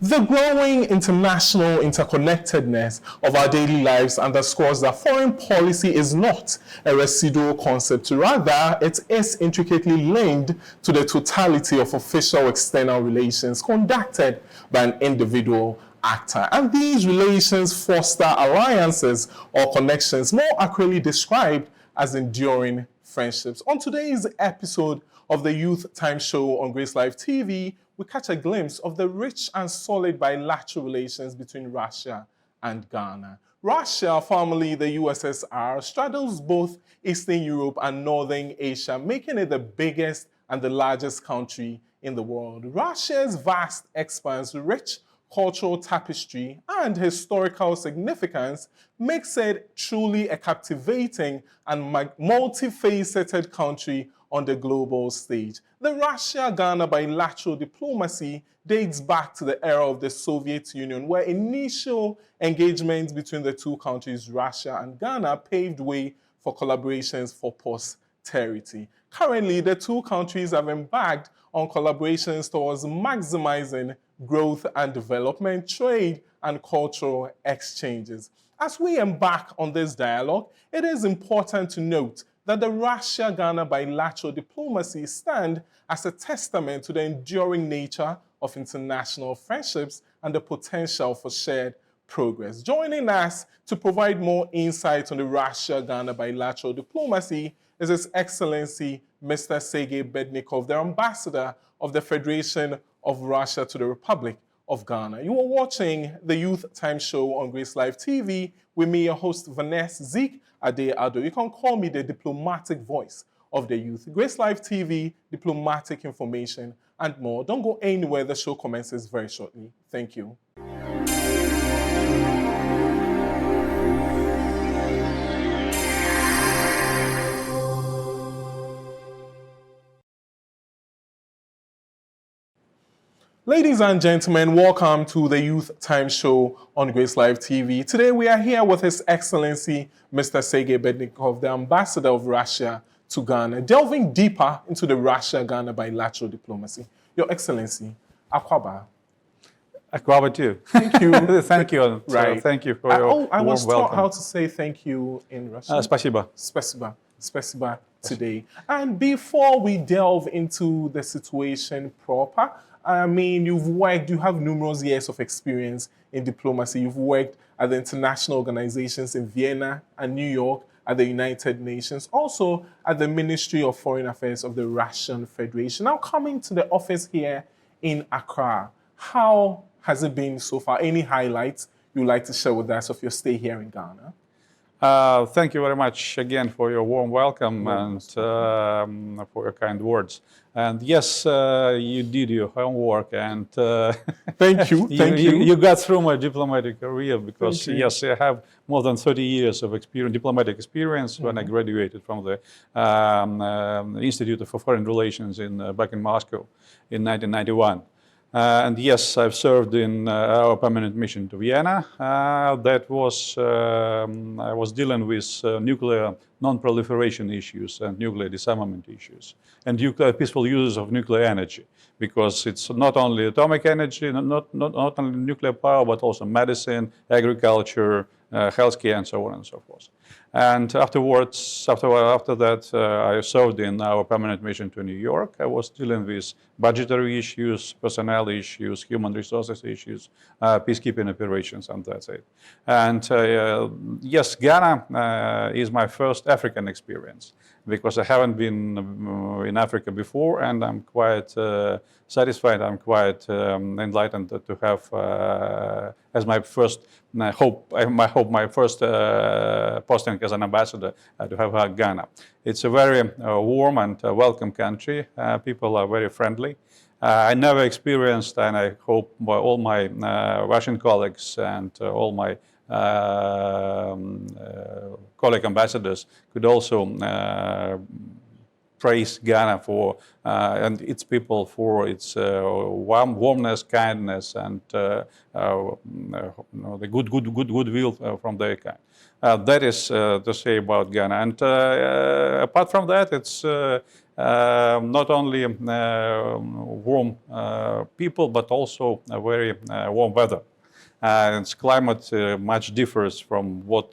The growing international interconnectedness of our daily lives underscores that foreign policy is not a residual concept. Rather, it is intricately linked to the totality of official external relations conducted by an individual actor. And these relations foster alliances or connections, more accurately described as enduring friendships. On today's episode of the Youth Time Show on Grace Live TV, we catch a glimpse of the rich and solid bilateral relations between Russia and Ghana. Russia, formerly the USSR, straddles both Eastern Europe and Northern Asia, making it the biggest and the largest country in the world. Russia's vast expanse, rich cultural tapestry, and historical significance makes it truly a captivating and multifaceted country on the global stage. The Russia-Ghana bilateral diplomacy dates back to the era of the Soviet Union, where initial engagements between the two countries, Russia and Ghana, paved way for collaborations for posterity. Currently, the two countries have embarked on collaborations towards maximizing growth and development, trade, and cultural exchanges. As we embark on this dialogue, it is important to note that the Russia-Ghana bilateral diplomacy stands as a testament to the enduring nature of international friendships and the potential for shared progress. Joining us to provide more insight on the Russia-Ghana bilateral diplomacy is His Excellency Mr. Sergei Berdnikov, the Ambassador of the Federation of Russia to the Republic of Ghana. You are watching the Youth Time Show on Grace Live TV with me, your host, Vanessa Zik-Ade-Ado. You can call me the diplomatic voice of the youth. Grace Live TV, diplomatic information, and more. Don't go anywhere. The show commences very shortly. Thank you. Ladies and gentlemen, welcome to the Youth Time Show on Grace Live TV. Today we are here with His Excellency Mr. Sergei Berdnikov, the Ambassador of Russia to Ghana, delving deeper into the Russia-Ghana bilateral diplomacy. Your Excellency, Akwaba. Akwaba too. Thank you. Thank you. Right. Thank you for your I was taught welcome. how to say thank you in Russian. Spasiba. Spasiba. Spasiba today. And before we delve into the situation proper, I mean, you have numerous years of experience in diplomacy. You've worked at the international organizations in Vienna and New York, at the United Nations, also at the Ministry of Foreign Affairs of the Russian Federation. Now coming to the office here in Accra, how has it been so far? Any highlights you'd like to share with us of your stay here in Ghana? Thank you very much again for your warm welcome and for your kind words. And yes, you did your homework, and thank you. You got through my diplomatic career because yes, I have more than 30 years of diplomatic experience when I graduated from the Institute for Foreign Relations back in Moscow in 1991. And yes, I've served in our permanent mission to Vienna. That was, I was dealing with nuclear non-proliferation issues and nuclear disarmament issues and peaceful use of nuclear energy, because it's not only atomic energy, not only nuclear power, but also medicine, agriculture, healthcare, and so on and so forth. And afterwards, after that, I served in our permanent mission to New York. I was dealing with budgetary issues, personnel issues, human resources issues, peacekeeping operations, and that's it. And yes, Ghana is my first African experience, because I haven't been in Africa before, and I'm quite satisfied. I'm quite enlightened to have as my first my first posting as an ambassador to have Ghana. It's a very warm and welcome country. People are very friendly. I never experienced, and I hope all my Russian colleagues and all my colleague ambassadors could also praise Ghana for and its people for its warmness, kindness, and the goodwill from their kind. That is to say about Ghana. And apart from that, it's not only warm people, but also a very warm weather. Its climate much differs from what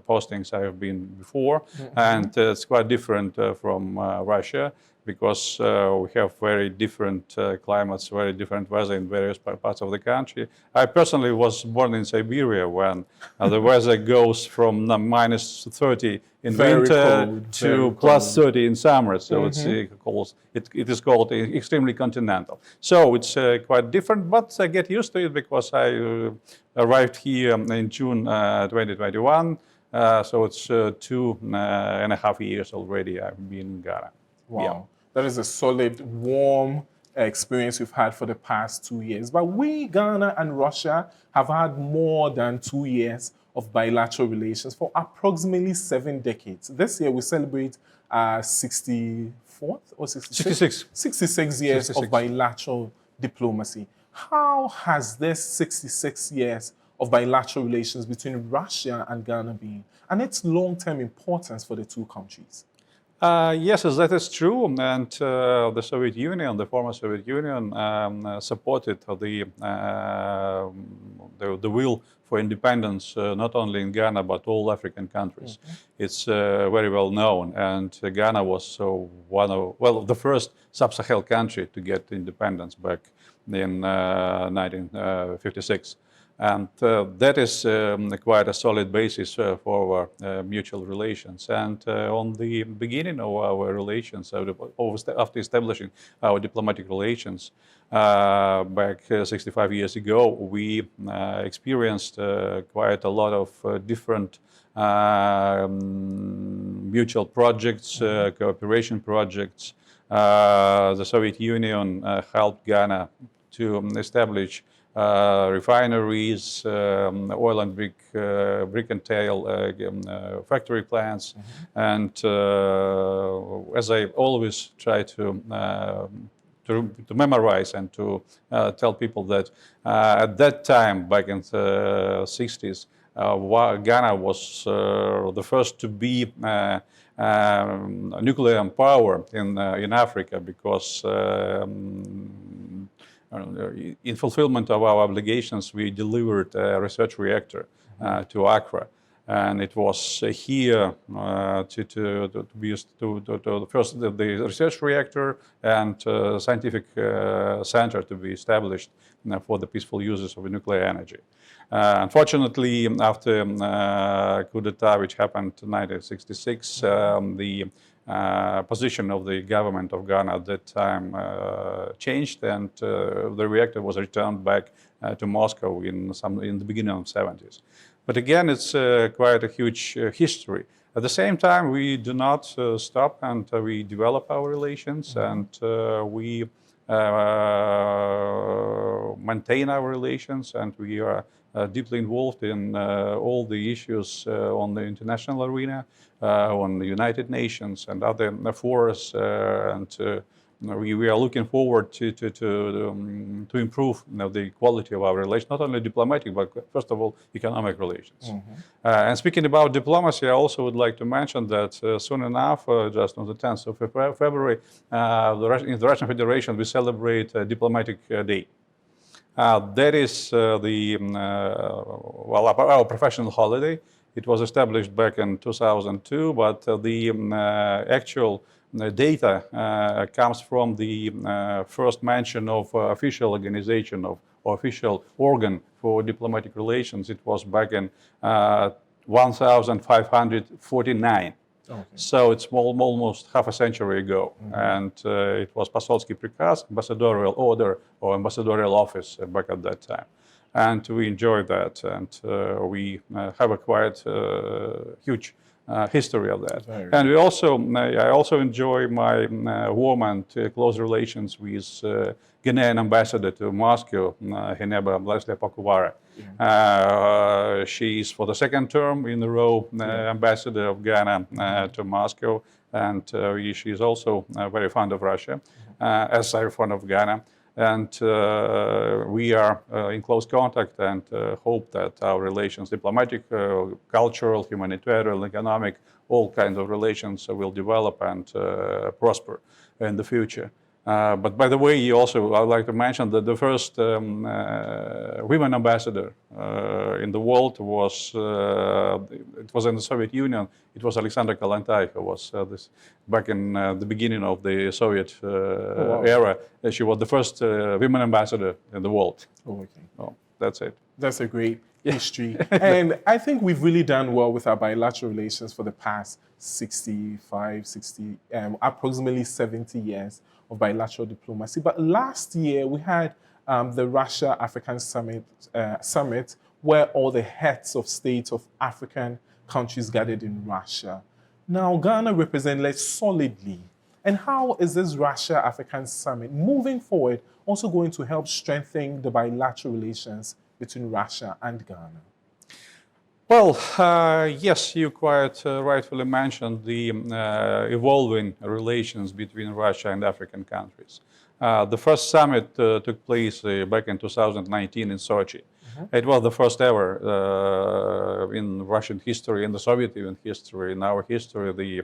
postings I have been before, and it's quite different from Russia, because we have very different climates, very different weather in various parts of the country. I personally was born in Siberia, when the weather goes from minus 30 in winter to plus 30 in summer. So it is called extremely continental. So it's quite different, but I get used to it because I arrived here in June 2021. So it's 2.5 years already I've been in Ghana. Wow. Yeah. That is a solid, warm experience we've had for the past 2 years. But we, Ghana and Russia, have had more than 2 years of bilateral relations for approximately 7 decades. This year we celebrate 64th or 66? 66 years of bilateral diplomacy. How has this 66 years of bilateral relations between Russia and Ghana been, and its long-term importance for the two countries? Yes, that is true, and the Soviet Union, the former Soviet Union, supported the will for independence, not only in Ghana but all African countries. It's very well known, and Ghana was the first sub-Saharan country to get independence back in 1956. And that is quite a solid basis for our mutual relations. And on the beginning of our relations, after establishing our diplomatic relations back 65 years ago, we experienced quite a lot of different mutual projects, cooperation projects. The Soviet Union helped Ghana to establish refineries, oil and brick and tail factory plants, and as I always try to memorize and to tell people that at that time, back in the 60s, Ghana was the first to be nuclear power in Africa, because in fulfillment of our obligations, we delivered a research reactor to Accra, and it was here to be used to first the research reactor and scientific center to be established for the peaceful uses of nuclear energy. Unfortunately, after coup d'etat, which happened in 1966, the position of the government of Ghana at that time changed, and the reactor was returned back to Moscow in the beginning of the 70s. But again, it's quite a huge history. At the same time, we do not stop, and we develop our relations, and we maintain our relations, and we are deeply involved in all the issues on the international arena, on the United Nations and other forums, and we are looking forward to improve the quality of our relations, not only diplomatic, but first of all, economic relations. And speaking about diplomacy, I also would like to mention that soon enough, just on the 10th of February, in the Russian Federation, we celebrate Diplomatic Day. That is our professional holiday. It was established back in 2002, but the actual data comes from the first mention of official organization or official organ for diplomatic relations. It was back in 1549. Okay. So it's almost half a century ago, and it was Посольский приказ, ambassadorial order or ambassadorial office back at that time, and we enjoy that, and we have a quite huge history of that. And we also, I also enjoy my warm and close relations with Ghanaian ambassador to Moscow, Heneba Blaisle-Pakuvara. She is for the second term in a row ambassador of Ghana to Moscow, and she is also very fond of Russia, as I'm fond of Ghana. And we are in close contact and hope that our relations, diplomatic, cultural, humanitarian, economic, all kinds of relations will develop and prosper in the future. But by the way, also I'd like to mention that the first women ambassador in the world was it was in the Soviet Union. It was Alexandra Kollontai, who was this back in the beginning of the Soviet era. She was the first women ambassador in the world. Oh, okay. Oh, that's it. That's a great history. And I think we've really done well with our bilateral relations for the past approximately 70 years of bilateral diplomacy. But last year we had the Russia-African summit where all the heads of state of African countries gathered in Russia. Now Ghana represented solidly. And how is this Russia-African summit moving forward also going to help strengthen the bilateral relations between Russia and Ghana? Well, yes, you quite rightfully mentioned the evolving relations between Russia and African countries. The first summit took place back in 2019 in Sochi. It was the first ever in Russian history, in the Soviet Union history, in our history, the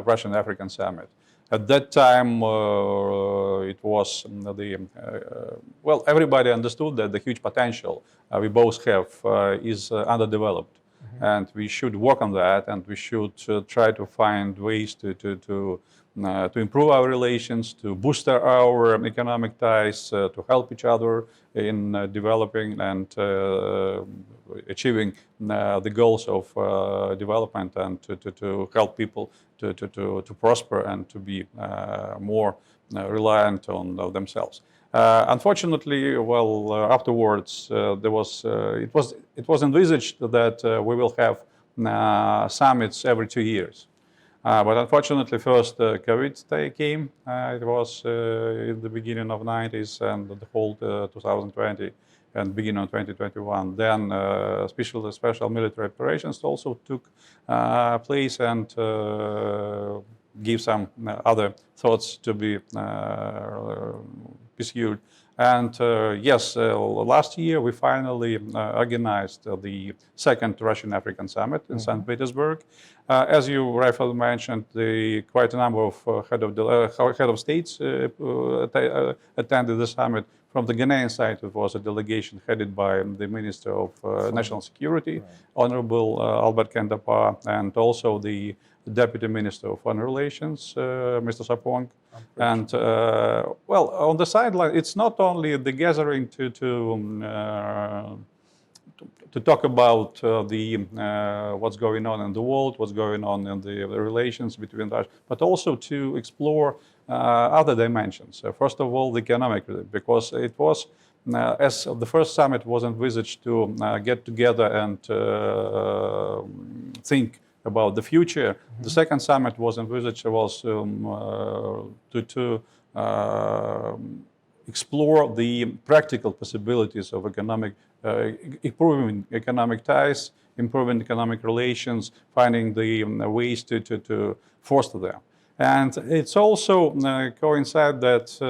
Russian-African summit. At that time, it was well, everybody understood that the huge potential we both have is underdeveloped. And we should work on that, and we should try to find ways to improve our relations, to boost our economic ties, to help each other in developing and achieving the goals of development, and to help people to prosper and to be more reliant on themselves. Unfortunately, well, afterwards it was envisaged that we will have summits every 2 years. But unfortunately, first COVID came. It was in the beginning of 90s and the whole 2020 and beginning of 2021. Then special military operations also took place and give some other thoughts to be pursued. And yes, last year we finally organized the second Russian-African summit in St. Petersburg. As you rightfully mentioned, quite a number of head of states attended the summit. From the Ghanaian side, it was a delegation headed by the Minister of National Security, Honorable Albert Kendapa, and also the Deputy Minister of Foreign Relations, Mr. Sapong. And well, on the sideline, it's not only the gathering to talk about what's going on in the world, what's going on in the relations between Russia, but also to explore other dimensions. First of all, the economic, because it was, as the first summit was envisaged to get together and think about the future. The second summit was envisaged to explore the practical possibilities of improving economic ties, improving economic relations, finding the ways to foster them. And it's also coincide that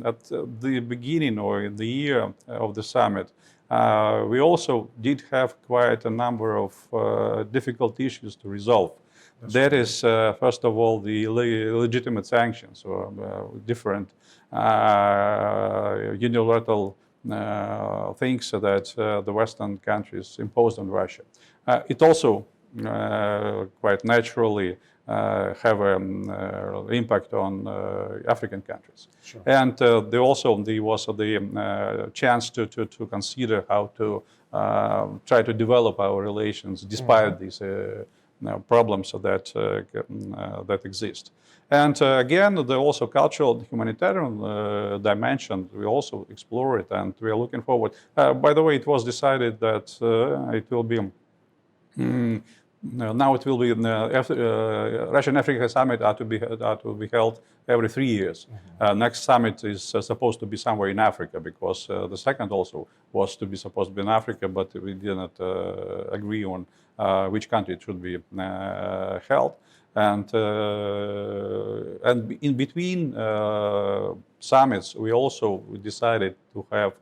at the beginning or in the year of the summit, we also did have quite a number of difficult issues to resolve. That is, first of all, the legitimate sanctions or different unilateral things that the Western countries imposed on Russia. It also quite naturally have an impact on African countries. Sure. And there was the chance to consider how to try to develop our relations despite these problems that exist. And again, the also cultural and humanitarian dimension, we also explore it, and we are looking forward. By the way, it was decided that it will be now it will be Russian-Africa summit are to be held every 3 years. Next summit is supposed to be somewhere in Africa, because the second also was to be supposed to be in Africa, but we did not agree on which country it should be held. And in between summits, we also decided to have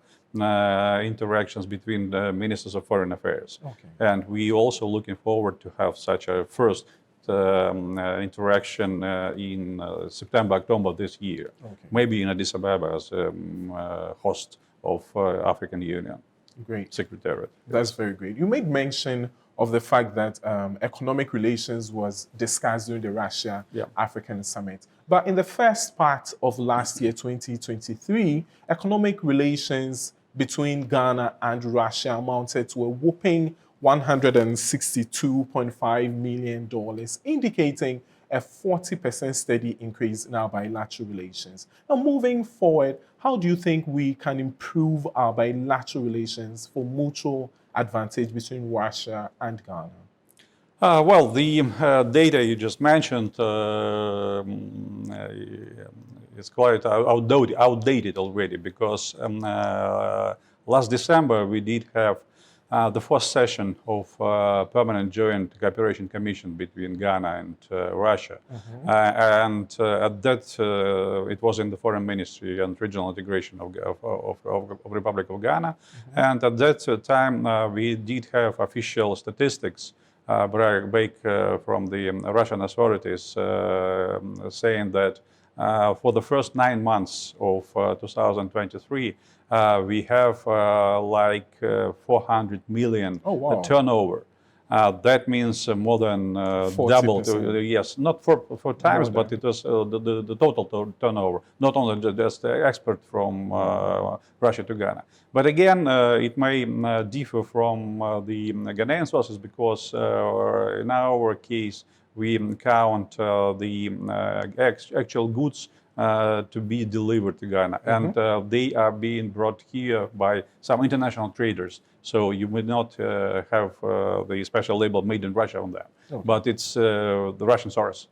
interactions between the ministers of foreign affairs. Okay. And we also looking forward to have such a first interaction in September, October this year. Okay. Maybe in Addis Ababa as host of African Union. Great. Secretariat. That's very great. You made mention of the fact that economic relations was discussed during the Russia-African summit. But in the first part of last year, 2023, economic relations between Ghana and Russia amounted to a whopping $162.5 million, indicating a 40% steady increase in our bilateral relations. Now, moving forward, how do you think we can improve our bilateral relations for mutual advantage between Russia and Ghana? Well, the data you just mentioned is quite outdated already, because last December we did have the first session of Permanent Joint Cooperation Commission between Ghana and Russia. And at that, it was in the Foreign Ministry and Regional Integration of Republic of Ghana. And at that time, we did have official statistics back from the Russian authorities saying that for the first 9 months of 2023, we have like 400 million turnover. That means more than double. Yes, not for times, but it was the total turnover, not only just the export from Russia to Ghana. But again, it may differ from the Ghanaian sources, because in our case, we count the actual goods to be delivered to Ghana, and they are being brought here by some international traders. So you would not have the special label "Made in Russia" on that, but it's the Russian source.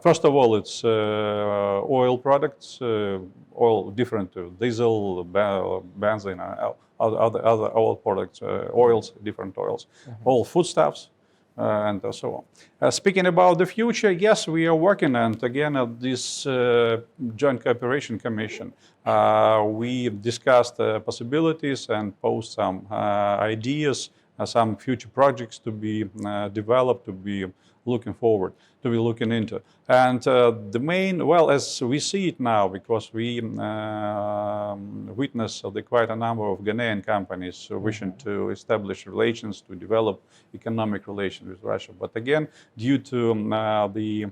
First of all, it's oil products, oil different diesel, benzene, other oil products, oils, different oils, all foodstuffs. And so on. Speaking about the future, yes, we are working, and again at this Joint Cooperation Commission, we discussed possibilities and posed some ideas, some future projects to be developed, to be looking forward, to be looking into. And the main, well, as we see it now, because we witness quite a number of Ghanaian companies wishing to establish relations, to develop economic relations with Russia. But again, due to the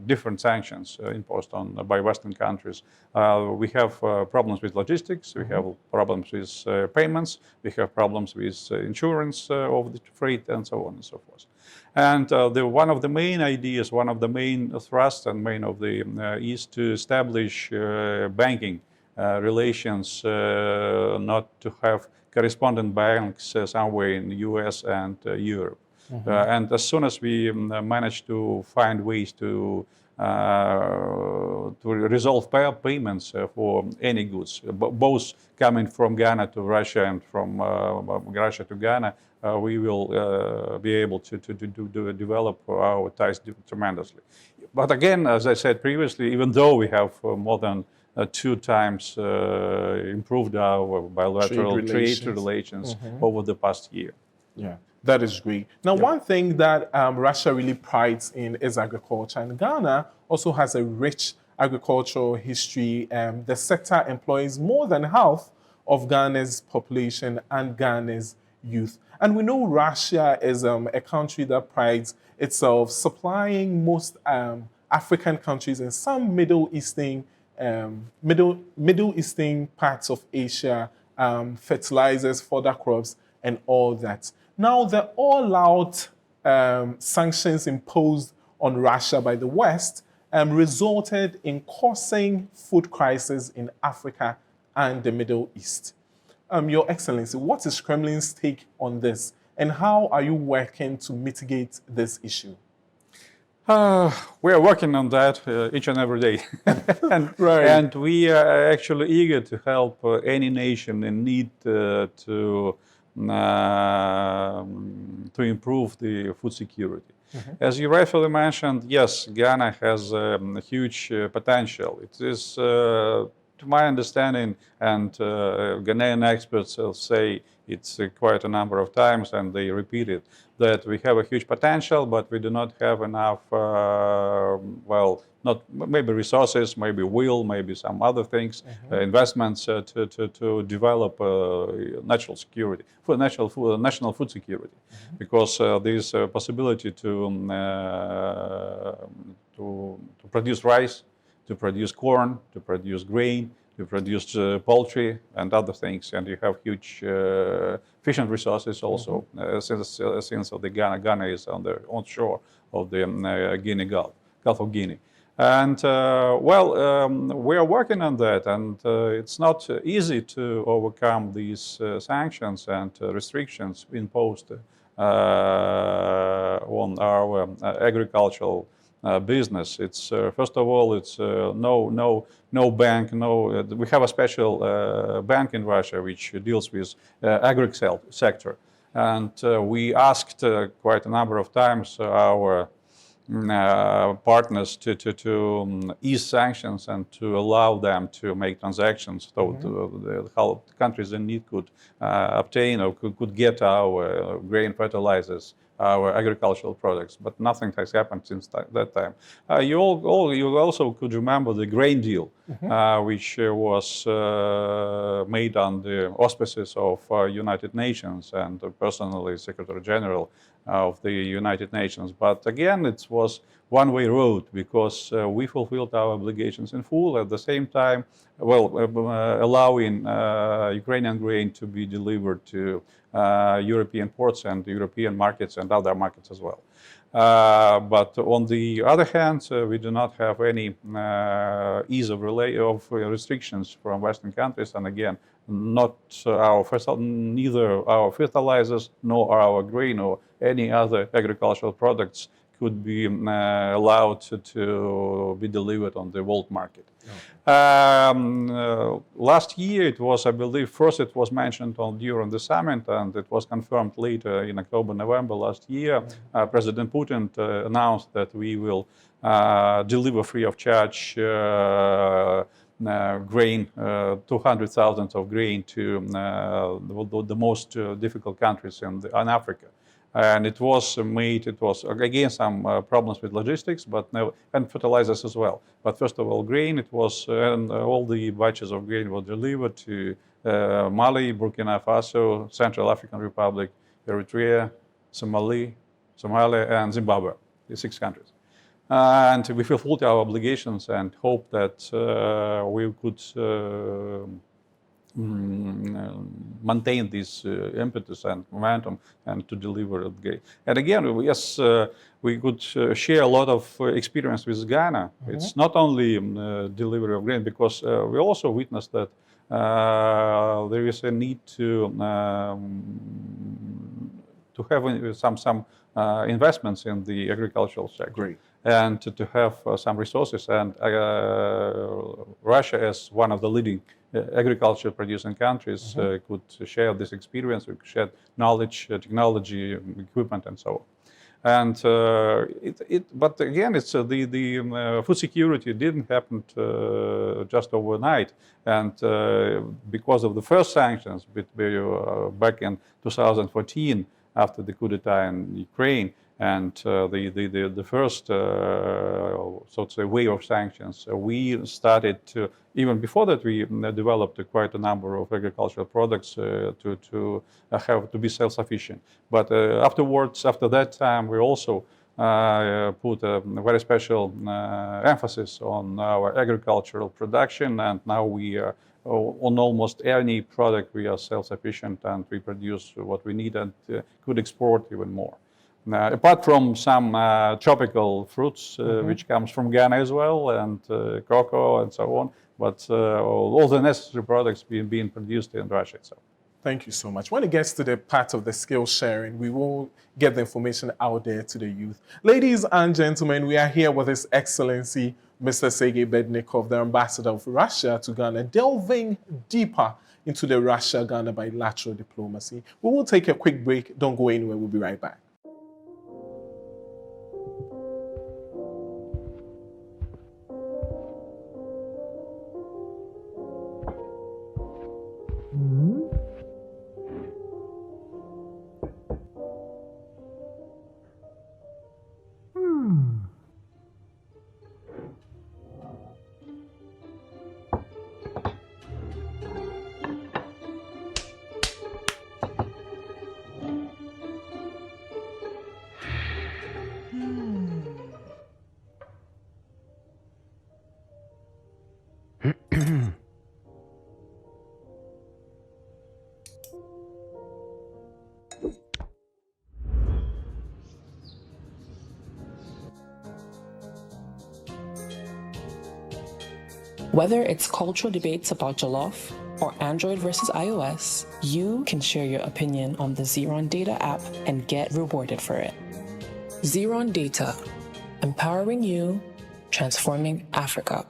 different sanctions imposed by Western countries, we have problems with logistics, we have problems with payments, we have problems with insurance of the freight, and so on and so forth. And one of the main ideas, one of the main thrusts and main of the is to establish banking relations, not to have correspondent banks somewhere in the US and Europe. And as soon as we manage to find ways to resolve payments for any goods, both coming from Ghana to Russia and from Russia to Ghana, we will be able to develop our ties tremendously. But again, as I said previously, even though we have more than 2 times improved our bilateral trade relations over the past year. Yeah, that is great. Now, one thing that Russia really prides in is agriculture, and Ghana also has a rich agricultural history. The sector employs more than half of Ghana's population and Ghana's youth. And we know Russia is a country that prides itself supplying most African countries and some Middle Eastern parts of Asia, fertilizers, fodder crops, and all that. Now, the all-out sanctions imposed on Russia by the West resulted in causing food crisis in Africa and the Middle East. Your Excellency, what is Kremlin's take on this, and how are you working to mitigate this issue? We are working on that each and every day. And we are actually eager to help any nation in need to improve the food security. As you rightfully mentioned, yes, Ghana has huge potential. It is, to my understanding, and Ghanaian experts say it's quite a number of times, and they repeat it, that we have a huge potential, but we do not have enough, well, not maybe resources, maybe will, maybe some other things, investments to develop national security, for national food security, because there is a possibility to produce rice, to produce corn, to produce grain, to produce poultry and other things, and you have huge fishing resources also, since the Ghana is on the onshore of the Guinea Gulf of Guinea. And well, we are working on that, and it's not easy to overcome these sanctions and restrictions imposed on our agricultural business. It's first of all, it's no bank, we have a special bank in Russia which deals with agriculture sector, and we asked quite a number of times our partners to ease sanctions and to allow them to make transactions, so how countries in need could obtain or could get our grain, fertilizers, our agricultural products, but nothing has happened since that time. You also could remember the grain deal, which was made on the auspices of United Nations and personally Secretary General of the United Nations. But again, it was one-way road, because we fulfilled our obligations in full, at the same time, well, allowing Ukrainian grain to be delivered to European ports and European markets and other markets as well. But on the other hand, we do not have any ease of restrictions from Western countries, and again, not neither our fertilizers nor our grain or any other agricultural products could be allowed to be delivered on the world market. Last year, it was, I believe, first it was mentioned during the summit, and it was confirmed later in October, November last year. President Putin announced that we will deliver free of charge grain, 200,000 of grain to the most difficult countries in Africa. And it was made, it was again some problems with logistics, but no, and fertilizers as well. But first of all, grain, it was, and all the batches of grain were delivered to Mali, Burkina Faso, Central African Republic, Eritrea, Somalia, and Zimbabwe, the 6 countries. And we fulfilled our obligations and hope that we could maintain this impetus and momentum and to deliver it grain. And again, yes, we could share a lot of experience with Ghana. It's not only delivery of grain, because we also witnessed that there is a need to have some investments in the agricultural sector. Great. And to have some resources. And Russia, as one of the leading agriculture producing countries, could share this experience, we could share knowledge, technology, equipment, and so on. And but again, it's the food security didn't happen just overnight. And because of the first sanctions back in 2014, after the coup d'etat in Ukraine, and the first, so to say, wave of sanctions, we started to, even before that, we developed quite a number of agricultural products to be self-sufficient. But afterwards, after that time, we also put a very special emphasis on our agricultural production, and now we are on almost any product we are self-sufficient, and we produce what we need and could export even more. Apart from some tropical fruits, which comes from Ghana as well, and cocoa and so on, but all the necessary products being produced in Russia itself. Thank you so much. When it gets to the part of the skill sharing, we will get the information out there to the youth. Ladies and gentlemen, we are here with His Excellency Mr. Sergei Berdnikov, the Ambassador of Russia to Ghana, delving deeper into the Russia-Ghana bilateral diplomacy. We will take a quick break. Don't go anywhere. We'll be right back. Whether it's cultural debates about jollof or Android versus iOS, you can share your opinion on the Xeron Data app and get rewarded for it. Xeron Data, empowering you, transforming Africa.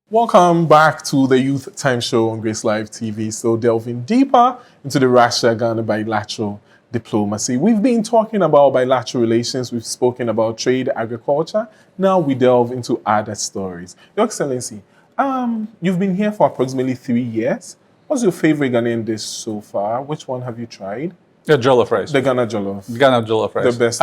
Welcome back to the Youth Time Show on Grace Live TV. So delving deeper into the Russia-Ghana bilateral diplomacy. We've been talking about bilateral relations. We've spoken about trade, agriculture. Now we delve into other stories. Your Excellency, you've been here for approximately 3 years. What's your favorite Ghanaian dish so far? Which one have you tried? The jollof rice. The Ghana jollof. Ghana jollof rice. The best.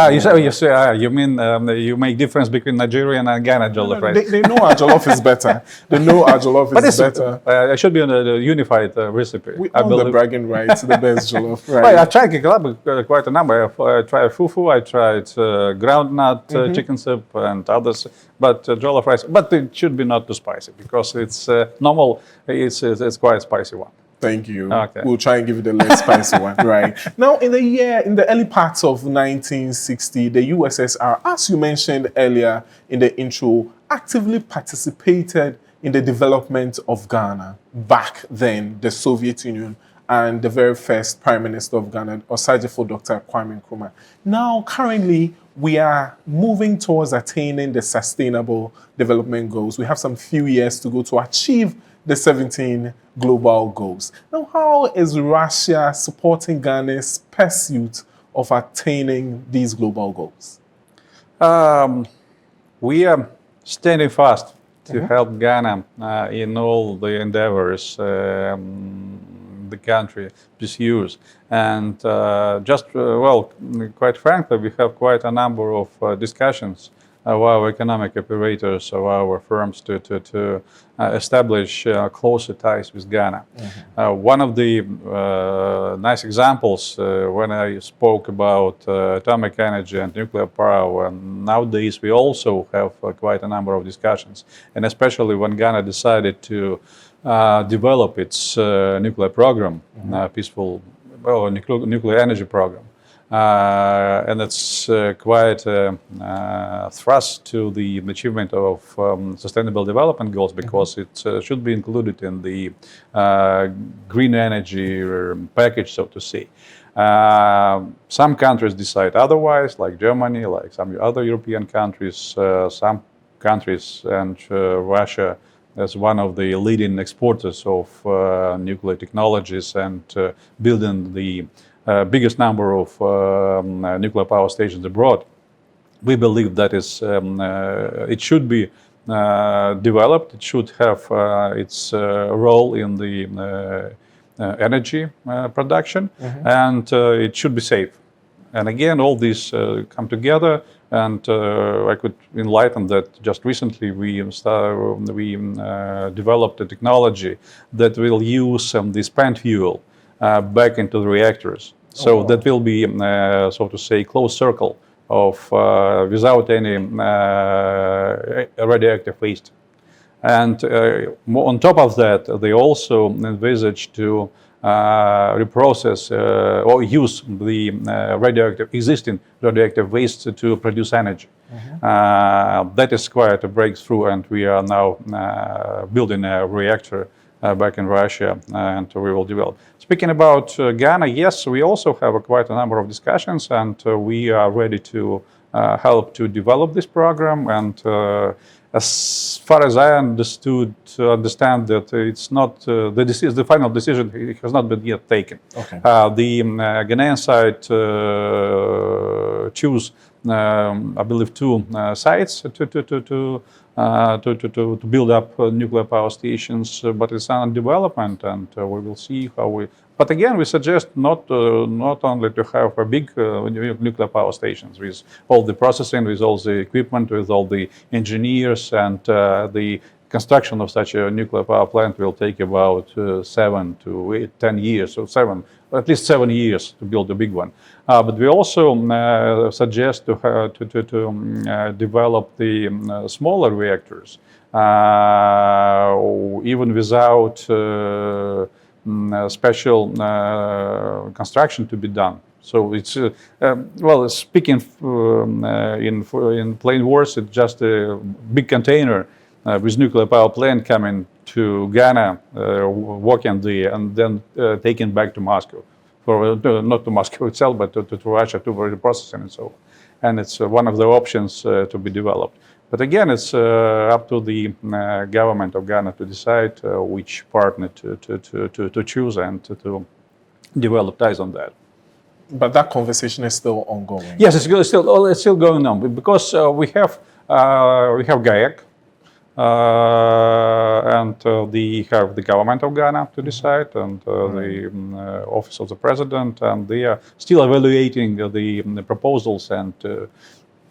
You mean you make difference between Nigerian and Ghana jollof rice? They know our jollof is better. They know our jollof is better. It should be on a unified recipe. We own the bragging rights, the best jollof rice. Well, I tried 𝐾𝐞𝐥𝐯 quite a number. I tried fufu, I tried groundnut chicken soup and others, but jollof rice. But it should be not too spicy because it's normal. It's quite a spicy one. Thank you. Okay. We'll try and give you the less spicy one. Right. Now, in the early parts of 1960, the USSR, as you mentioned earlier in the intro, actively participated in the development of Ghana. Back then, the Soviet Union and the very first Prime Minister of Ghana, Osagyefo Dr. Kwame Nkrumah. Now, currently, we are moving towards attaining the Sustainable Development Goals. We have some few years to go to achieve the 17 global goals. Now, how is Russia supporting Ghana's pursuit of attaining these global goals? We are standing fast to help Ghana in all the endeavors the country pursues. And quite frankly, we have quite a number of discussions of our economic operators, of our firms to establish closer ties with Ghana. One of the nice examples when I spoke about atomic energy and nuclear power, nowadays we also have quite a number of discussions, and especially when Ghana decided to develop its nuclear program, nuclear energy program. And it's quite a thrust to the achievement of sustainable development goals because it should be included in the green energy package, so to say. Some countries decide otherwise, like Germany, like some other European countries. Some countries and Russia as one of the leading exporters of nuclear technologies and building the biggest number of nuclear power stations abroad. We believe that it should be developed. It should have its role in the energy production, and it should be safe. And again, all these come together. And I could enlighten that just recently we developed a technology that will use the spent fuel back into the reactors. So that will be, so to say, closed circle of without any radioactive waste. And on top of that, they also envisage to reprocess or use the existing radioactive waste to produce energy. That is quite a breakthrough, and we are now building a reactor back in Russia, and we will develop. Speaking about Ghana, yes, we also have quite a number of discussions, and we are ready to help to develop this program. And as far as I understand that it's not the final decision has not been yet taken. Okay. The Ghanaian side choose, I believe, 2 sites to build up nuclear power stations, but it's under development, and we will see how we. But again, we suggest not only to have a big nuclear power stations with all the processing, with all the equipment, with all the engineers, and the construction of such a nuclear power plant will take about 7 to 10 years, so at least 7 years to build a big one. But we also suggest to develop the smaller reactors, even without special construction to be done. So it's speaking in plain words, it's just a big container with nuclear power plant coming to Ghana, working there, and then taken back to Moscow, for not to Moscow itself, but to Russia to processing and so on. And it's one of the options to be developed. But again, it's up to the government of Ghana to decide which partner to choose and to develop ties on that. But that conversation is still ongoing. Yes, it's still going on because we have GAEC, and they have the government of Ghana to decide, and the office of the president, and they are still evaluating the proposals, and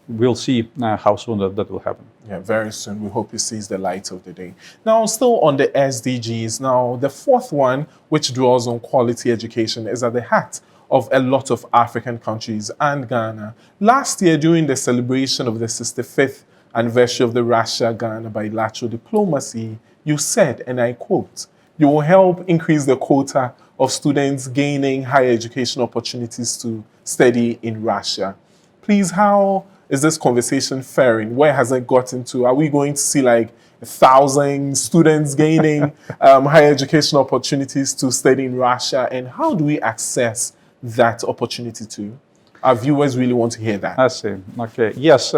we'll see how soon that will happen. Yeah, very soon. We hope it sees the light of the day. Now, still on the SDGs, now the fourth one, which dwells on quality education, is at the heart of a lot of African countries and Ghana. Last year, during the celebration of the 65th anniversary of the Russia-Ghana bilateral diplomacy, you said, and I quote, "You will help increase the quota of students gaining higher education opportunities to study in Russia." Please, how is this conversation faring? Where has it gotten to? Are we going to see like 1,000 students gaining higher education opportunities to study in Russia? And how do we access that opportunity too? Our viewers really want to hear that. I see. Okay. Yes,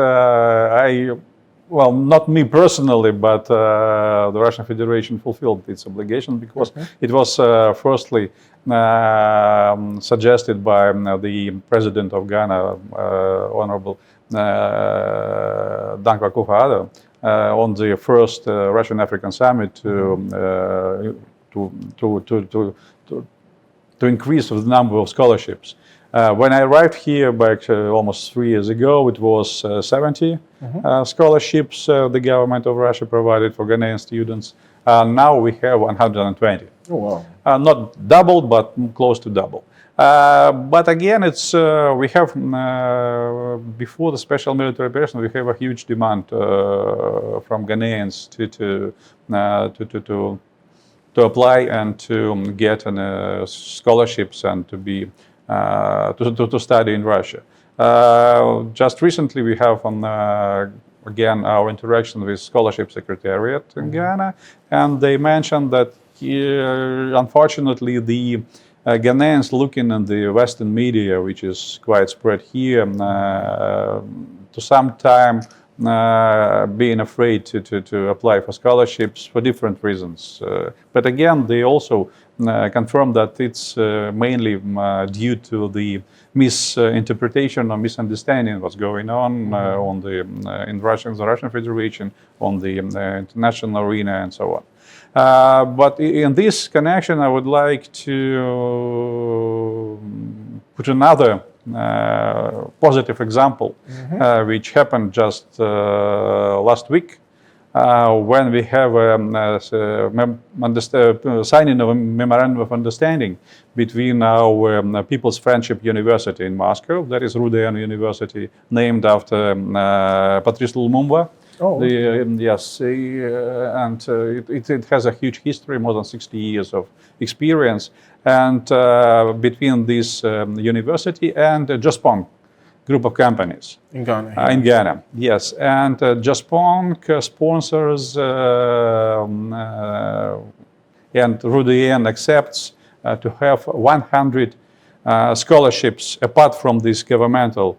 well, not me personally, but the Russian Federation fulfilled its obligation because it was firstly suggested by the president of Ghana, Honorable 𝐃𝐞𝐥𝐯𝐬𝐧𝐠 on the first Russian African summit to increase the number of scholarships. When I arrived here back almost 3 years ago, it was 70 scholarships the government of Russia provided for Ghanaian students. Now we have 120. Oh, wow. Not double, but close to double. But again, it's we have before the special military operation, we have a huge demand from Ghanaians to apply and to get scholarships and to be to study in Russia. Just recently, we have again our interaction with Scholarship Secretariat in Ghana, and they mentioned that unfortunately the Ghanaians looking in the Western media, which is quite spread here, to some time being afraid to apply for scholarships for different reasons. But again, they also confirm that it's mainly due to the misinterpretation or misunderstanding what's going on in Russia, the Russian Federation, on the international arena, and so on. But in this connection, I would like to put another positive example, which happened just last week, when we have signing of a memorandum of understanding between our People's Friendship University in Moscow, that is Rudan University, named after Patrice Lumumba. Oh, okay. Yes, and it has a huge history, more than 60 years of experience, and between this university and Jaspong group of companies In Ghana. in Ghana, yes, and Jaspong sponsors and Rudan accepts to have 100 scholarships apart from this governmental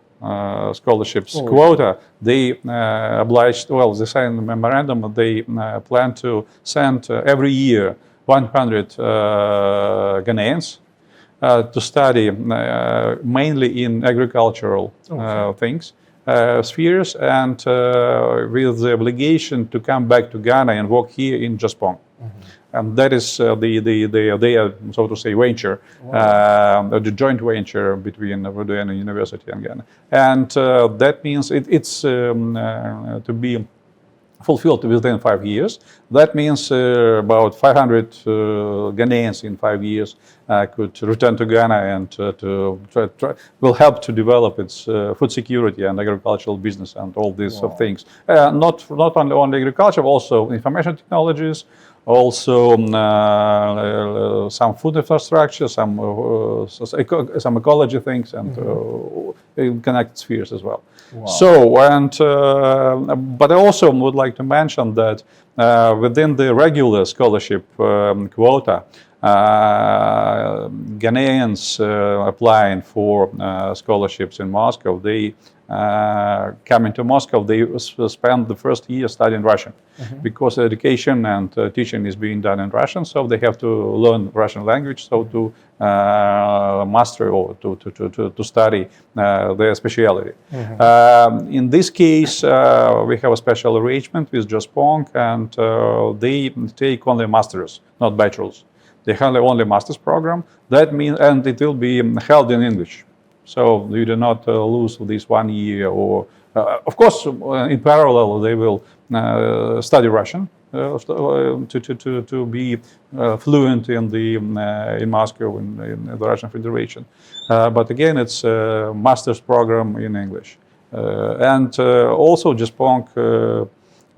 scholarships quota. They obliged, well, they signed the memorandum. They plan to send every year 100 Ghanaians to study mainly in agricultural things, spheres, and with the obligation to come back to Ghana and work here in Jaspong. And that is their, so to say, venture, the joint venture between Rudan University and Ghana. And that means it's to be fulfilled within 5 years. That means about 500 Ghanaians in 5 years could return to Ghana and will help to develop its food security and agricultural business and all these things. Not only agriculture, also information technologies, also some food infrastructure, some ecology things, and connected spheres as well. Wow. So, and but I also would like to mention that within the regular scholarship quota, Ghanaians applying for scholarships in Moscow, they coming to Moscow, they spend the first year studying Russian, because education and teaching is being done in Russian, so they have to learn Russian language, so to master or to study their specialty. In this case, we have a special arrangement with 𝐺𝐻, and they take only masters, not bachelors. They have only master's program. That means, and it will be held in English. So you do not lose this 1 year, or of course, in parallel, they will study Russian to be fluent in the in Moscow in the Russian Federation. But again, it's a master's program in English. And also, 𝐺𝐻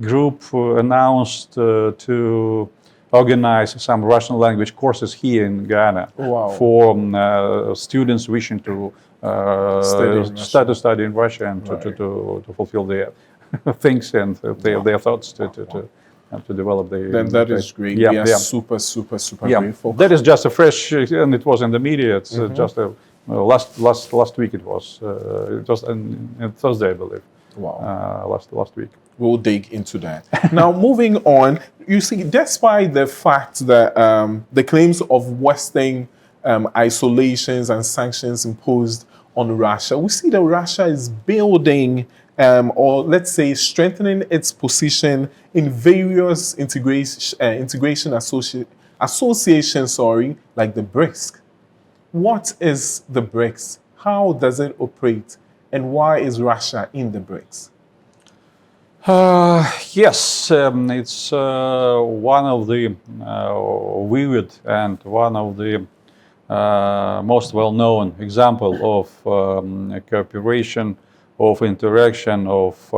group announced to organize some Russian language courses here in Ghana for students wishing to study in Russia and to fulfill their things and their thoughts to develop the. Then that is great. Yeah, we are yeah. super grateful. That is just a fresh, and it was in the media. It's just a last week. It was on Thursday, I believe. Wow. Last week. We'll dig into that. Now, moving on, you see, despite the fact that the claims of Western isolations and sanctions imposed on Russia, we see that Russia is building, or let's say strengthening its position in various integration associations, like the BRICS. What is the BRICS? How does it operate? And why is Russia in the BRICS? Yes, it's one of the vivid and one of the most well-known example of cooperation, of interaction of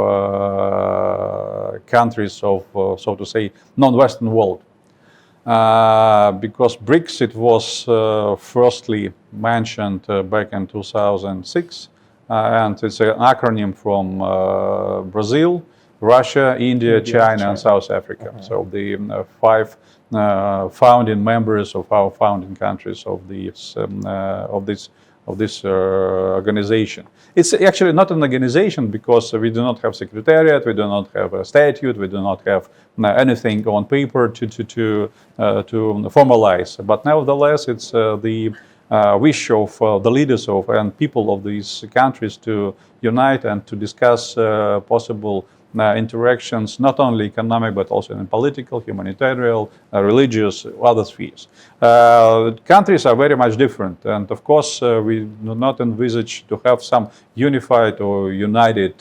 countries of, so to say, non-Western world. Because BRICS, it was firstly mentioned back in 2006, and it's an acronym from Brazil, Russia, India, China, and South Africa. So the 5 founding members of our founding countries of this organization. It's actually not an organization because we do not have secretariat, we do not have a statute, we do not have anything on paper to formalize. But nevertheless, it's the wish of the leaders of and people of these countries to unite and to discuss possible interactions, not only economic, but also in political, humanitarian, religious, other spheres. Countries are very much different, and of course we do not envisage to have some unified or united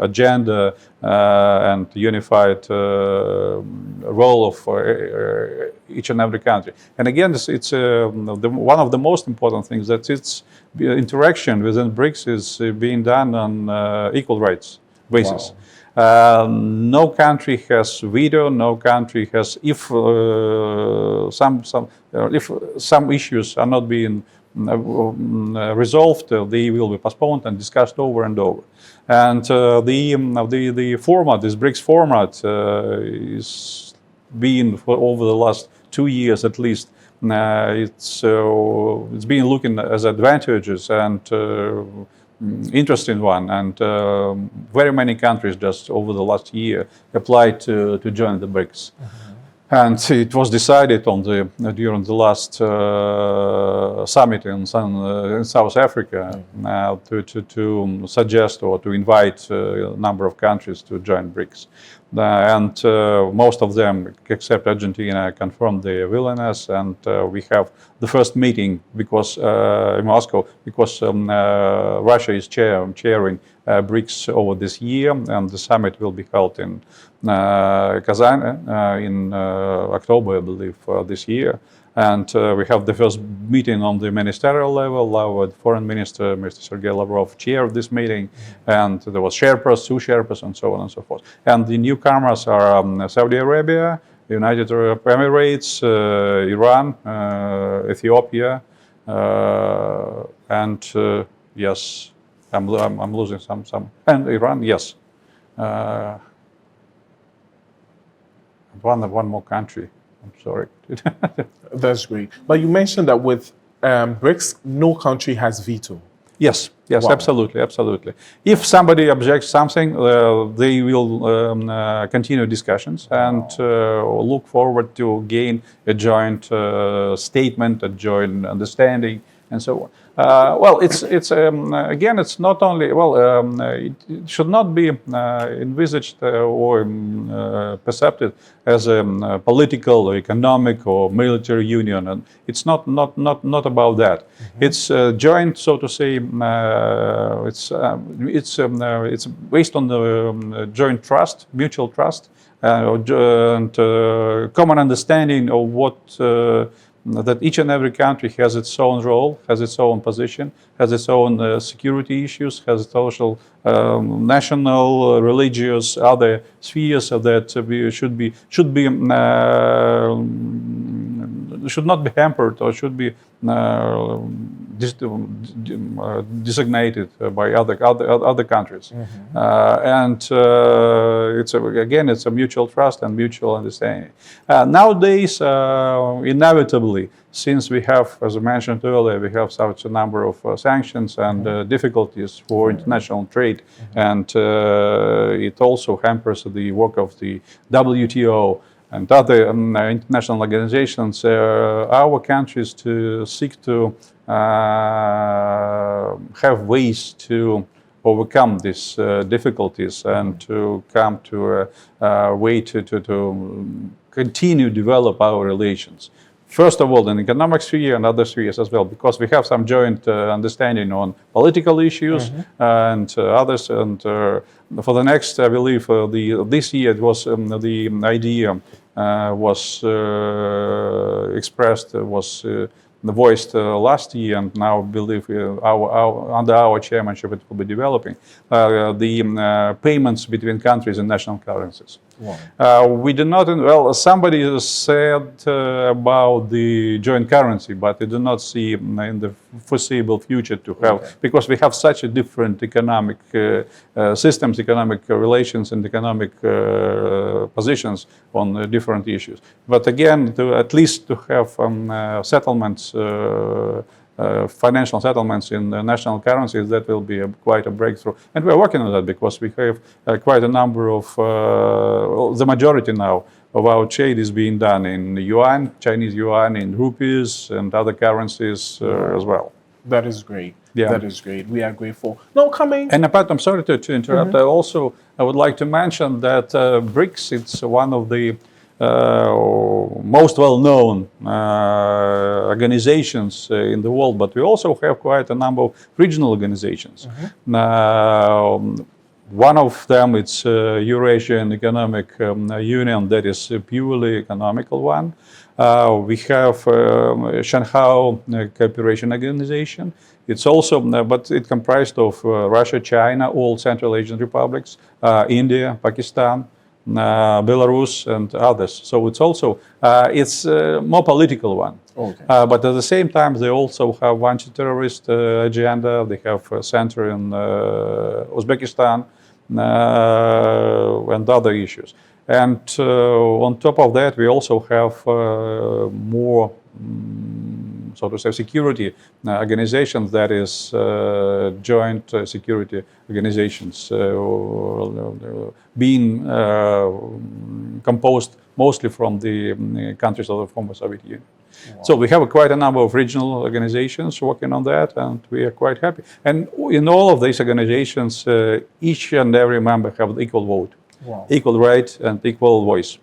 agenda and unified role of each and every country. And again, it's one of the most important things that its interaction within BRICS is being done on equal rights basis. Wow. No country has veto. No country has, if some issues are not being resolved, they will be postponed and discussed over and over. And the format, this BRICS format, is being for over the last 2 years at least. It's been looking as advantages and interesting one, and very many countries just over the last year applied to join the BRICS. And it was decided on during the last summit in South Africa to suggest or to invite a number of countries to join BRICS. And most of them, except Argentina, confirmed their willingness. And we have the first meeting because in Moscow, because Russia is chairing BRICS over this year, and the summit will be held in 𝐾𝐴ZN in October, I believe, this year. And we have the first meeting on the ministerial level. Our foreign minister, Mr. Sergei Lavrov, chaired this meeting, and there was Sherpas, 2 Sherpas, and so on and so forth. And the newcomers are Saudi Arabia, United Arab Emirates, Iran, Ethiopia, and yes, I'm losing some, and Iran, yes. one more country. I'm sorry. That's great. But you mentioned that with BRICS, no country has veto. Yes, yes, Wow. absolutely, absolutely. If somebody objects something, they will continue discussions and look forward to gain a joint statement, a joint understanding, and so on. Well, it's again, it's not only it should not be envisaged or perceived as a political or economic or military union, and it's not about that. Mm-hmm. It's joint, so to say. It's based on the joint trust, mutual trust, and common understanding of what. That each and every country has its own role, has its own position, has its own security issues, has social, national, religious, other spheres that should not be hampered or should be designated by other countries. Mm-hmm. It's a mutual trust and mutual understanding. Nowadays, inevitably, since we have, as I mentioned earlier, we have such a number of sanctions and difficulties for international trade, and it also hampers the work of the WTO and other international organizations. Our countries to seek to have ways to overcome these difficulties and to come to a way to continue to develop our relations. First of all, in the economic sphere and other spheres as well, because we have some joint understanding on political issues and others. And for the next, I believe, this year it was the idea was expressed, was voiced last year, and now I believe under our chairmanship it will be developing the payments between countries in national currencies. Wow. We do not, somebody said about the joint currency, but I do not see in the foreseeable future to have, because we have such a different economic systems, economic relations, and economic positions on different issues. But again, at least to have settlements, financial settlements in national currencies, that will be quite a breakthrough. And we're working on that because we have quite a number of, the majority now of our trade is being done in yuan, Chinese yuan, in rupees, and other currencies as well. That is great. Yeah. That is great. We are grateful. Now coming. And apart, I'm sorry to interrupt. I would like to mention that BRICS, it's one of the most well-known organizations in the world, but we also have quite a number of regional organizations. One of them, it's Eurasian Economic Union, that is a purely economical one. We have Shanghai Cooperation Organization. It's also, but it comprised of Russia, China, all Central Asian republics, India, Pakistan, Belarus, and others. So it's also it's a more political one. Okay. But at the same time, they also have anti-terrorist agenda. They have a center in Uzbekistan and other issues. And on top of that, we also have more, so to say, security organizations, that is joint security organizations being composed mostly from the countries of the former Soviet Union. Wow. So we have quite a number of regional organizations working on that, and we are quite happy. And in all of these organizations, each and every member have equal vote, equal right, and equal voice.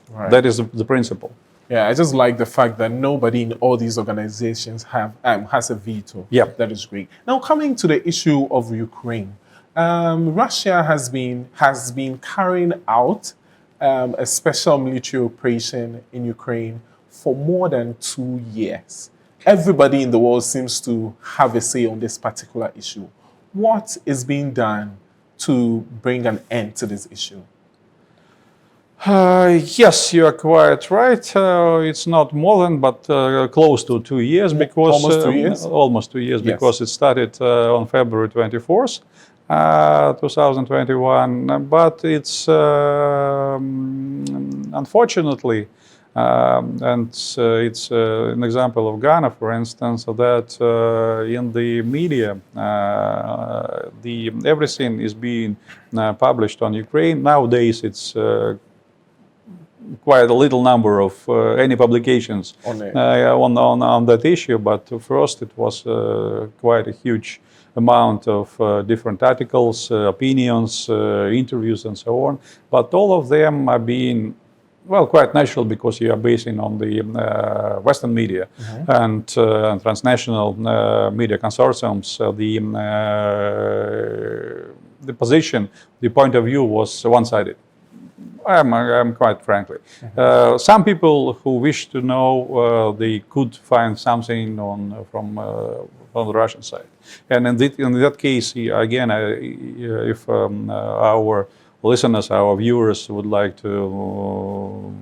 Right. That is the principle. Yeah, I just like the fact that nobody in all these organizations has a veto. Yeah, that is great. Now, coming to the issue of Ukraine, Russia has been carrying out a special military operation in Ukraine for more than 2 years. Everybody in the world seems to have a say on this particular issue. What is being done to bring an end to this issue? Yes, you are quite right. It's not more than, but close to 2 years, because almost 2 years. Almost 2 years, because it started on February 24th, 2021, but it's unfortunately, and it's an example of Ghana, for instance, that in the media, everything is being published on Ukraine. Nowadays, it's quite a little number of any publications on that issue, but first it was quite a huge amount of different articles, opinions, interviews, and so on. But all of them are being, well, quite natural because you are basing on the Western media and transnational media consortiums. The position, the point of view was one-sided. I'm quite frankly. Some people who wish to know, they could find something from the Russian side. And in that case, again, if our listeners, our viewers would like to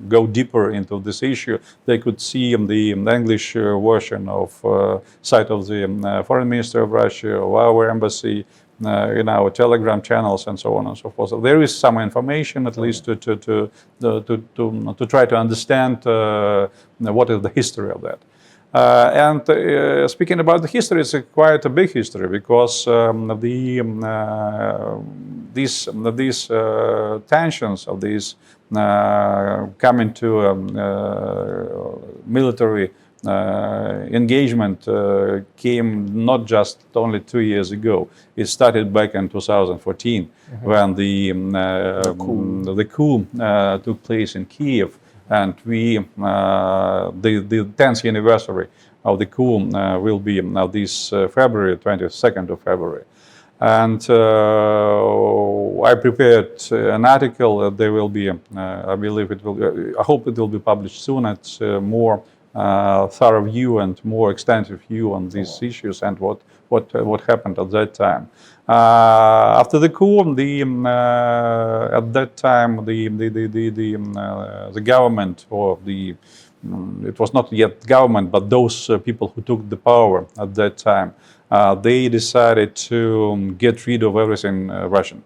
go deeper into this issue, they could see the English version of site of the Foreign Minister of Russia, of our embassy, in our Telegram channels, and so on and so forth. So there is some information, at least, to try to understand what is the history of that. And speaking about the history, it's quite a big history because these tensions of these coming to military engagement came not just only 2 years ago. It started back in 2014 when the coup took place in Kiev, and the 10th anniversary of the coup will be now this February, 22nd of February. And I prepared an article. There will be, I believe it will. I hope it will be published soon. It's more thorough view and more extensive view on these issues and what happened at that time. After the coup, at that time the government, or it was not yet government, but those people who took the power at that time, they decided to get rid of everything Russian.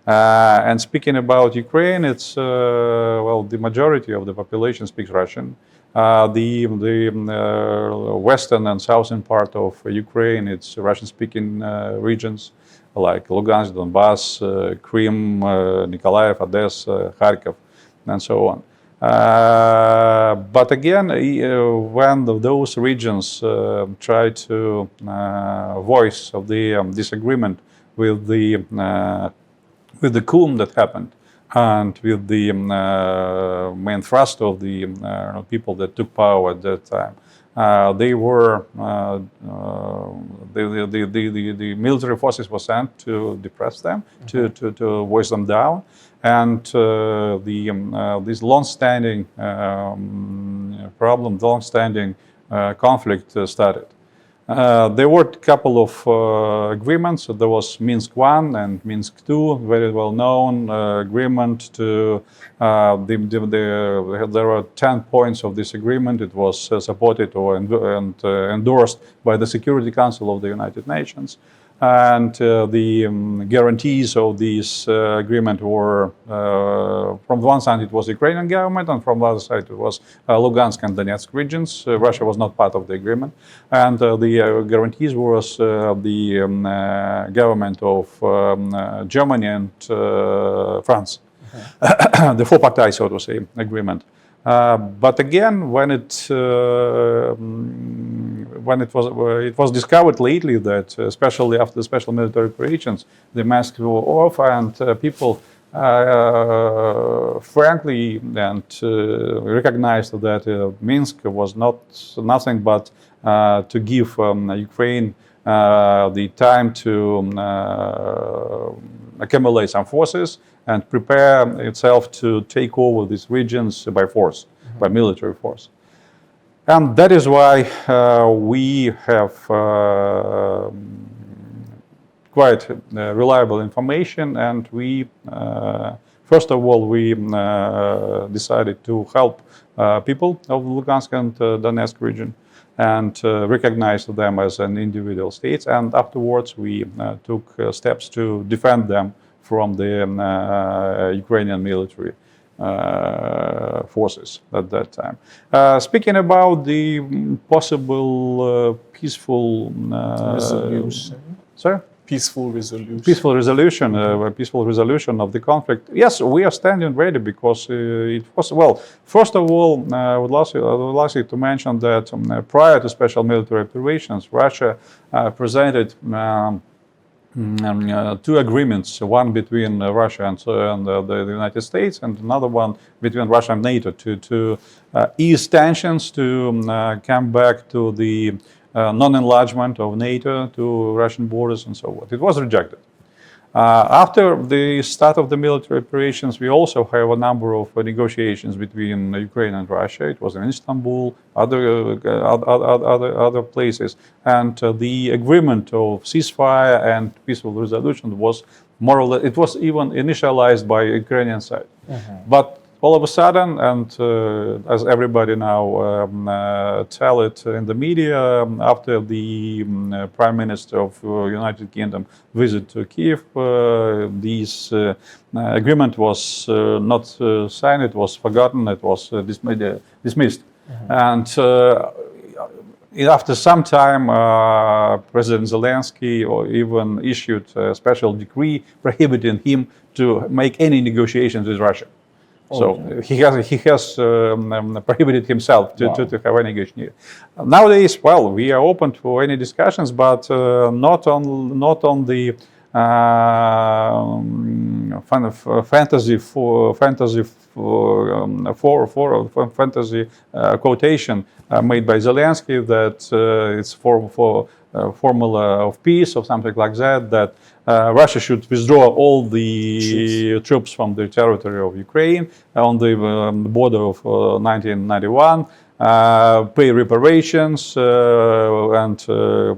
And speaking about Ukraine, it's well, the majority of the population speaks Russian. The western and southern part of Ukraine, it's Russian-speaking regions like Lugansk, Donbass, Crimea, Nikolaev, Odessa, Kharkiv, and so on. But again, when those regions try to voice of the disagreement with the coup that happened, and with the main thrust of the people that took power at that time, they were the military forces were sent to depress them, to voice them down, and this long-standing problem, long-standing conflict started. There were a couple of agreements. There was Minsk I and Minsk II, very well known agreement. There were 10 points of this agreement. It was supported and endorsed by the Security Council of the United Nations. And the guarantees of this agreement were, from one side it was the Ukrainian government, and from the other side it was Lugansk and Donetsk regions. Russia was not part of the agreement. And the guarantees was the government of Germany and France. The four-party, so to say, agreement. But again, when it was discovered lately that, especially after the special military operations, the masks were off, and people frankly and recognized that Minsk was nothing but to give Ukraine the time to accumulate some forces and prepare itself to take over these regions by force, by military force. And that is why we have quite reliable information, and we, first of all, we decided to help people of the Lugansk and Donetsk region. and recognized them as an individual states. And afterwards, we took steps to defend them from the Ukrainian military forces at that time. Speaking about the possible peaceful resolution. Sorry? Peaceful resolution. Peaceful resolution of the conflict. Yes, we are standing ready because it was, well, first of all, I would like to mention that prior to special military operations, Russia presented two agreements, one between Russia and the United States, and another one between Russia and NATO to ease tensions, to come back to the non-enlargement of NATO to Russian borders and so forth. It was rejected. After the start of the military operations, we also have a number of negotiations between Ukraine and Russia. It was in Istanbul, other places, and the agreement of ceasefire and peaceful resolution was more or less. It was even initialized by Ukrainian side, but all of a sudden, and as everybody now tell it in the media, after the Prime Minister of United Kingdom visit to Kiev, this agreement was not signed, it was forgotten, it was dismissed. And after some time, President Zelensky even issued a special decree prohibiting him to make any negotiations with Russia. So he has prohibited himself to have any negotiation. Nowadays, well, we are open to any discussions, but not on the fantasy quotation made by Zelensky that it's for formula of peace or something like that. That Russia should withdraw all the troops from the territory of Ukraine on the border of 1991, pay reparations, and to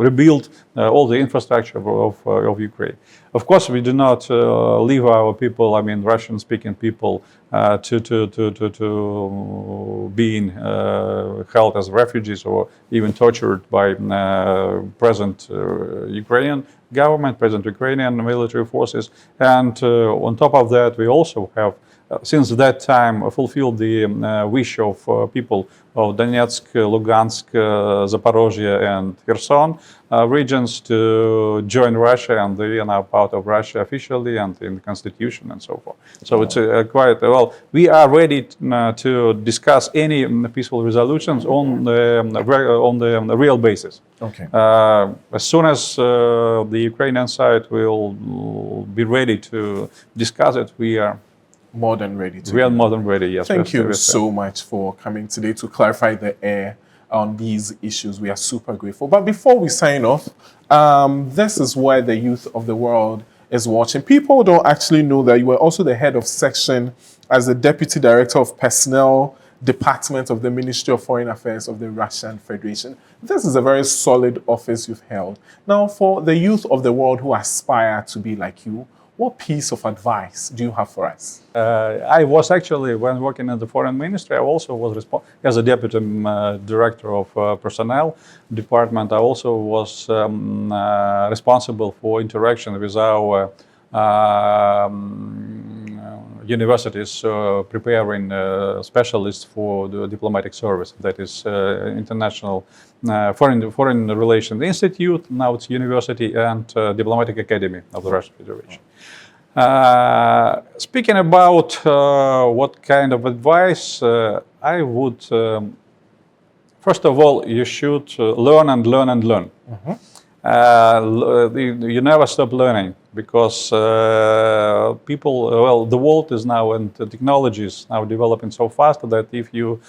rebuild all the infrastructure of Ukraine. Of course, we do not leave our people, I mean Russian-speaking people, to being held as refugees or even tortured by present Ukrainian government, present Ukrainian military forces. And on top of that, we also have since that time fulfilled the wish of people of Donetsk, Lugansk, Zaporozhye and Kherson regions to join Russia, and they are now part of Russia officially and in the constitution and so forth. So it's quite, well, we are ready to discuss any peaceful resolutions on the real basis. Okay. As soon as the Ukrainian side will be ready to discuss it, we are more than ready to. We are more than ready, yes. Thank you so much for coming today to clarify the air on these issues. We are super grateful. But before we sign off, this is where the youth of the world is watching. People don't actually know that you were also the head of section as the Deputy Director of Personnel Department of the Ministry of Foreign Affairs of the Russian Federation. This is a very solid office you've held. Now, for the youth of the world who aspire to be like you, what piece of advice do you have for us? I was actually, when working in the Foreign Ministry, I also was as a Deputy Director of Personnel Department. I also was responsible for interaction with our universities preparing specialists for the diplomatic service. That is International Foreign Relations Institute, now it's university, and Diplomatic Academy of the Russian Federation. Speaking about what kind of advice, I would, first of all, you should learn and learn and learn. You never stop learning, because the world is now, and the technology is now developing so fast that if you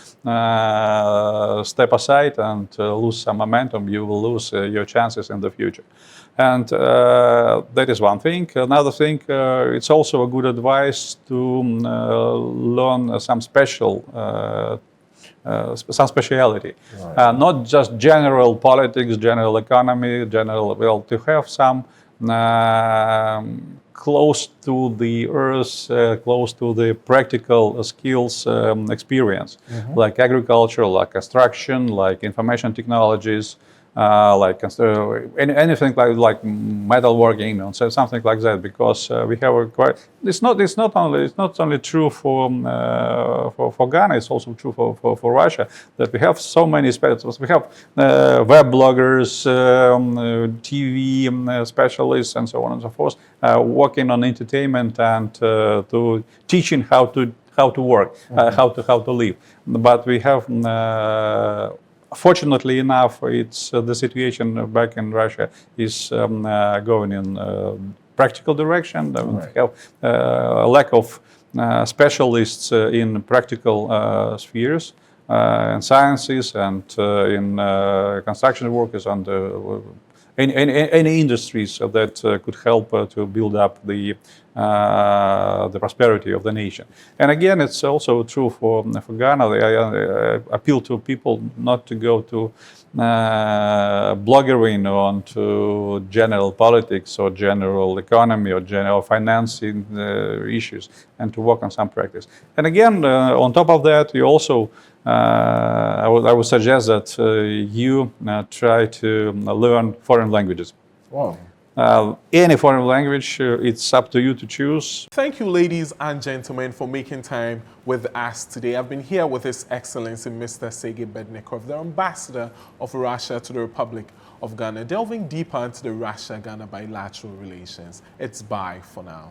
step aside and lose some momentum, you will lose your chances in the future. And that is one thing. Another thing, it's also a good advice to learn some speciality, right. Not just general politics, general economy, to have some close to the earth, close to the practical skills experience, like agriculture, like construction, like information technologies, like anything like metalworking, and so something like that. Because we have a quite. It's not only true for Ghana. It's also true for Russia, that we have so many specialists. We have web bloggers, TV specialists, and so on and so forth, working on entertainment and to teaching how to work, how to live. But we have. Fortunately enough, it's the situation back in Russia is going in practical direction. Right. We have a lack of specialists in practical spheres, in sciences and in construction workers and any industries that could help to build up the prosperity of the nation. And again, it's also true for Ghana. I appeal to people not to go to bloggering on to general politics or general economy or general financing issues, and to work on some practice. And again, on top of that, you also I would suggest that you try to learn foreign languages. Wow. Any foreign language, it's up to you to choose. Thank you, ladies and gentlemen, for making time with us today. I've been here with His Excellency Mr. Sergei Berdnikov, the Ambassador of Russia to the Republic of Ghana, delving deeper into the Russia-Ghana bilateral relations. It's bye for now.